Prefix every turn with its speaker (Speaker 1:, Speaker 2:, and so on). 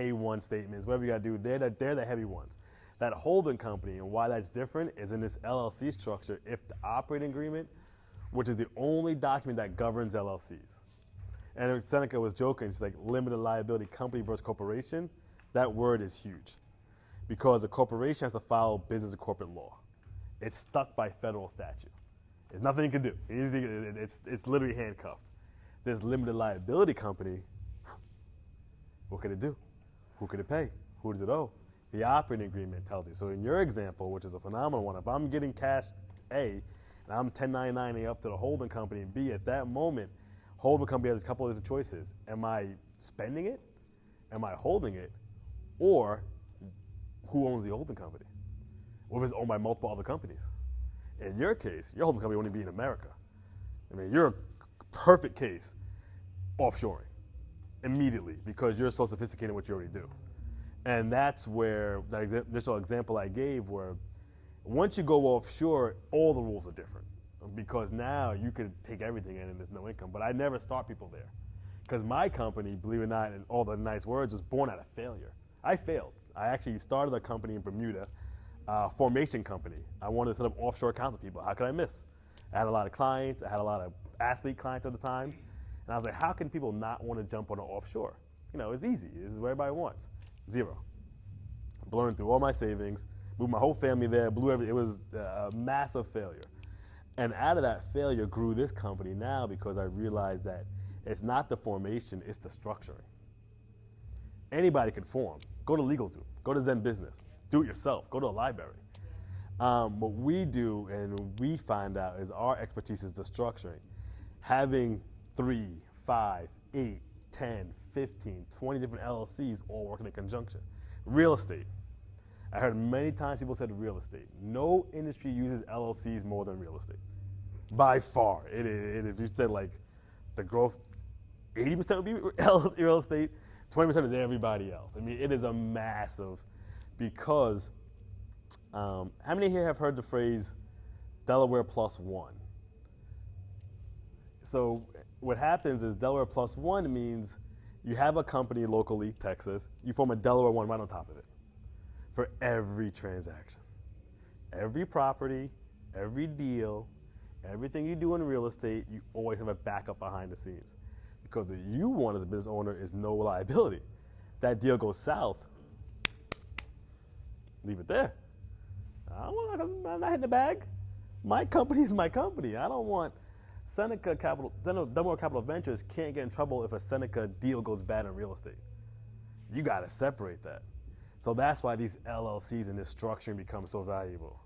Speaker 1: A1 statements, whatever you got to do, they're the heavy ones. That holding company, and why that's different is in this LLC structure, if the operating agreement, which is the only document that governs LLCs. And Seneca was joking, she's like, limited liability company versus corporation, that word is huge. Because a corporation has to follow business and corporate law. It's stuck by federal statute. There's nothing you can do. It's literally handcuffed. This limited liability company, what could it do? Who could it pay? Who does it owe? The operating agreement tells you. So in your example, which is a phenomenal one, if I'm getting cash A, and I'm 1099ing up to the holding company B, at that moment, holding company has a couple of different choices. Am I spending it? Am I holding it? Or who owns the holding company? Or if it's owned by multiple other companies? In your case, your holding company wouldn't be in America. I mean, you're a perfect case offshoring immediately because you're so sophisticated in what you already do. And that's where the initial example I gave, where once you go offshore, all the rules are different because now you could take everything in and there's no income. But I never start people there because my company, believe it or not, and all the nice words, was born out of failure. I failed. I actually started a company in Bermuda, formation company. I wanted to set up offshore accounts with people. How could I miss? I had a lot of clients. I had a lot of athlete clients at the time. And I was like, how can people not want to jump on an offshore? You know, it's easy. This is what everybody wants. Zero. Blowing through all my savings, moved my whole family there, blew everything. It was a massive failure. And out of that failure grew this company now because I realized that it's not the formation, it's the structuring. Anybody can form. Go to LegalZoom, go to Zen Business, do it yourself, go to a library. What we do and we find out is our expertise is the structuring. Having 3, 5, 8, 10, 15, 20 different LLCs all working in conjunction. Real estate. I heard many times people said real estate. No industry uses LLCs more than real estate. By far. If you said like the growth, 80% would be real estate, 20% is everybody else. I mean, it is a massive, because how many here have heard the phrase Delaware plus one? So what happens is Delaware plus one means you have a company locally, Texas, you form a Delaware one right on top of it for every transaction. Every property, every deal, everything you do in real estate, you always have a backup behind the scenes. Because what you want as a business owner is no liability. That deal goes south, leave it there. I'm not hitting the bag. My company is my company. I don't want Delaware Capital Ventures can't get in trouble if a Seneca deal goes bad in real estate. You got to separate that. So that's why these LLCs and this structuring become so valuable.